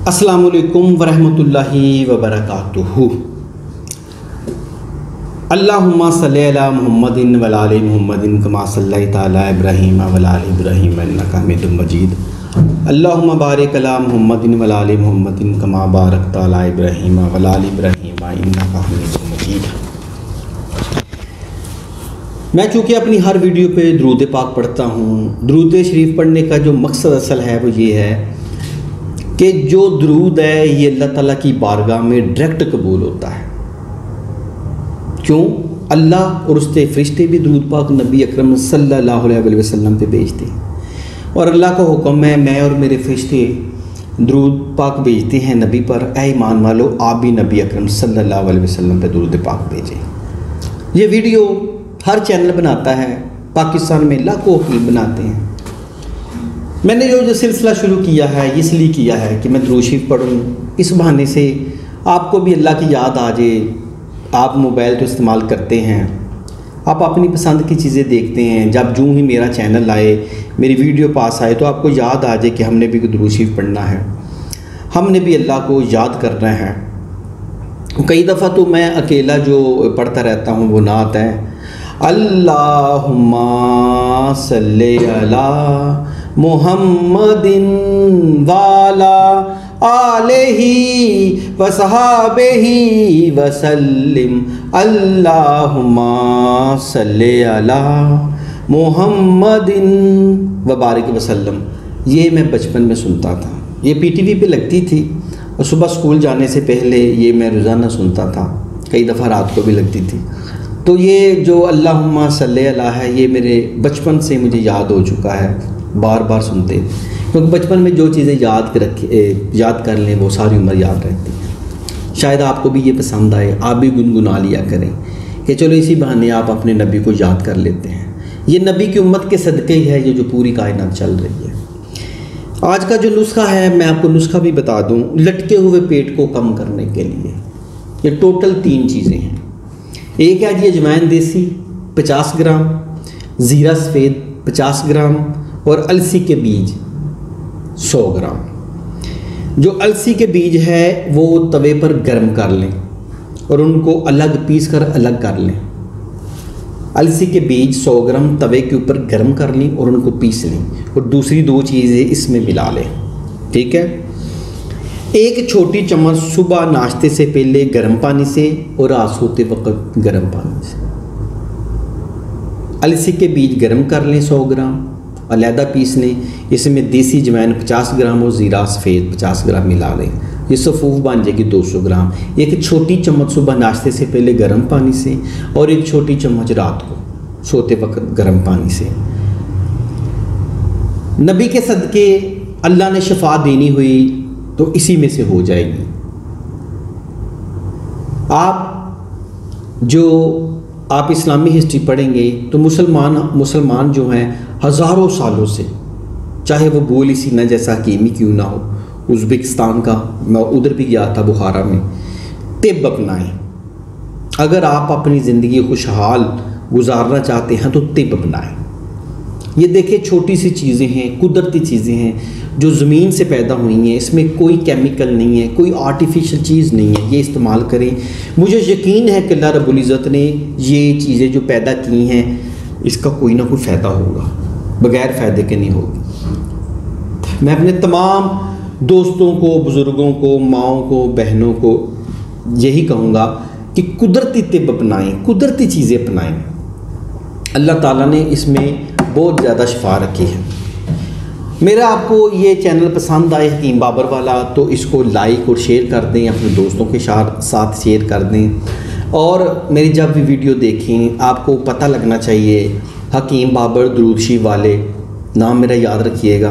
अस्सलामुअलैकुम वरहमतुल्लाहि वबरकातुहू। अल्लाहुम्मा सल्ली अला मुहम्मदिन व आलि मुहम्मदिन कमा सल्लैता अला इब्राहीम व आलि इब्राहीम इन्नका हमीदुम मजीद। अल्लाहुम्मा बारिक अला मुहम्मदिन व आलि मुहम्मदिन कमा बारकता अला इब्राहीम व आलि इब्राहीम इन्नका हमीदुम मजीद। मैं चूँकि अपनी हर वीडियो पे दुरूद पाक पढ़ता हूँ। दुरूद शरीफ पढ़ने का जो मकसद असल है वो ये है कि जो दुरूद है ये अल्लाह ताला की बारगाह में डायरेक्ट कबूल होता है। क्यों? अल्लाह और उसके फरिश्ते भी दुरूद पाक नबी अकरम सल्लल्लाहु अलैहि वसल्लम पे भेजते हैं और अल्लाह का हुक्म है मैं और मेरे फरिश्ते दुरूद पाक भेजते हैं नबी पर। ऐ ईमान वालो, आप भी नबी अकरम सल्लल्लाहु अलैहि वसल्लम पे दुरूद पाक भेजें। ये वीडियो हर चैनल बनाता है, पाकिस्तान में लाखों हकीम बनाते हैं। मैंने जो सिलसिला शुरू किया है इसलिए किया है कि मैं दुरूद शरीफ पढ़ूँ, इस बहाने से आपको भी अल्लाह की याद आ जाए। आप मोबाइल तो इस्तेमाल करते हैं, आप अपनी पसंद की चीज़ें देखते हैं। जब जूँ ही मेरा चैनल आए, मेरी वीडियो पास आए तो आपको याद आ जाए कि हमने भी दुरूद शरीफ पढ़ना है, हमने भी अल्लाह को याद करना है। कई दफ़ा तो मैं अकेला जो पढ़ता रहता हूँ वो नात है, अल्लाहुम्मा सल्ली अला मुहम्मदिन वाला आलेही वसहाबेही वसल्लिम अल्लाहुम्मा सल्ली अला मुहम्मदिन वबारिक वसल्लम। ये मैं बचपन में सुनता था, ये पीटीवी पे लगती थी और सुबह स्कूल जाने से पहले ये मैं रोज़ाना सुनता था, कई दफ़ा रात को भी लगती थी। तो ये जो अल्लाहुम्मा सल्ली अला है ये मेरे बचपन से मुझे याद हो चुका है, बार बार सुनते, क्योंकि बचपन में जो चीज़ें याद कर लें वो सारी उम्र याद रहती हैं। शायद आपको भी ये पसंद आए, आप भी गुनगुना लिया करें कि चलो इसी बहाने आप अपने नबी को याद कर लेते हैं। ये नबी की उम्मत के सदक़े ही है ये जो पूरी कायनात चल रही है। आज का जो नुस्खा है मैं आपको नुस्खा भी बता दूँ लटके हुए पेट को कम करने के लिए। ये टोटल 3 चीज़ें हैं। एक है जी अजवाइन देसी 50 ग्राम, ज़ीरा सफ़ेद 50 ग्राम और अलसी के बीज 100 ग्राम। जो अलसी के बीज है वो तवे पर गर्म कर लें और उनको अलग पीस कर अलग कर लें। अलसी के बीज 100 ग्राम तवे के ऊपर गर्म कर लें और उनको पीस लें और दूसरी 2 चीज़ें इसमें मिला लें। ठीक है। 1 छोटी चम्मच सुबह नाश्ते से पहले गर्म पानी से और रात सोते वक्त गर्म पानी से। अलसी के बीज गर्म कर लें 100 ग्राम, अलहदा पीस लें। इसमें देसी अजवाइन 50 ग्राम और ज़ीरा सफ़ेद 50 ग्राम मिला लें। ये सफ़ूफ बन जाएगी 200 ग्राम। 1 छोटी चम्मच सुबह नाश्ते से पहले गर्म पानी से और 1 छोटी चम्मच रात को सोते वक्त गर्म पानी से। नबी के सदक़े अल्लाह ने शफा देनी हुई तो इसी में से हो जाएगी। आप इस्लामी हिस्ट्री पढ़ेंगे तो मुसलमान जो हैं हज़ारों सालों से, चाहे वो गोली सीना जैसा हकीमी क्यों ना हो, उज़्बेकिस्तान का मैं उधर भी गया था बुखारा में, तिब अपनाएं। अगर आप अपनी ज़िंदगी खुशहाल गुजारना चाहते हैं तो तिब अपनाएं। ये देखिए छोटी सी चीज़ें हैं, कुदरती चीज़ें हैं जो ज़मीन से पैदा हुई हैं, इसमें कोई केमिकल नहीं है, कोई आर्टिफिशियल चीज़ नहीं है। ये इस्तेमाल करें। मुझे यकीन है कि अल्लाह रब्बुल इज़्ज़त ने ये चीज़ें जो पैदा की हैं इसका कोई ना कोई फ़ायदा होगा, बग़ैर फ़ायदे के नहीं होगी। मैं अपने तमाम दोस्तों को, बुज़ुर्गों को, माँओं को, बहनों को यही कहूँगा कि कुदरती तिब अपनाएँ, कुदरती चीज़ें अपनाएँ। अल्लाह ताला ने इसमें बहुत ज़्यादा शफा रखी है। मेरा आपको ये चैनल पसंद आए हकीम बाबर वाला तो इसको लाइक और शेयर कर दें, अपने दोस्तों के साथ शेयर कर दें। और मेरी जब भी वीडियो देखें आपको पता लगना चाहिए हकीम बाबर दुरूद शरीफ वाले, नाम मेरा याद रखिएगा,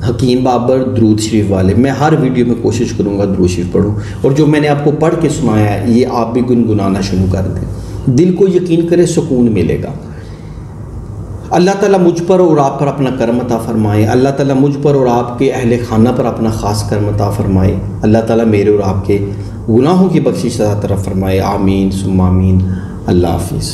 हकीम बाबर दुरूद शरीफ वाले। मैं हर वीडियो में कोशिश करूँगा दुरूद शरीफ पढ़ूँ और जो मैंने आपको पढ़ के सुनाया है ये आप भी गुनगुनाना शुरू कर दें। दिल को यकीन करें सुकून मिलेगा। अल्लाह ताला मुझ पर और आप पर अपना करम अता फरमाए। अल्लाह ताला मुझ पर और आपके अहले खाना पर अपना ख़ास करम अता फरमाए। अल्लाह ताला मेरे और आपके गुनाहों की बख्शिश अता फरमाए। आमीन सुम्मा आमीन। अल्लाह हाफिज़।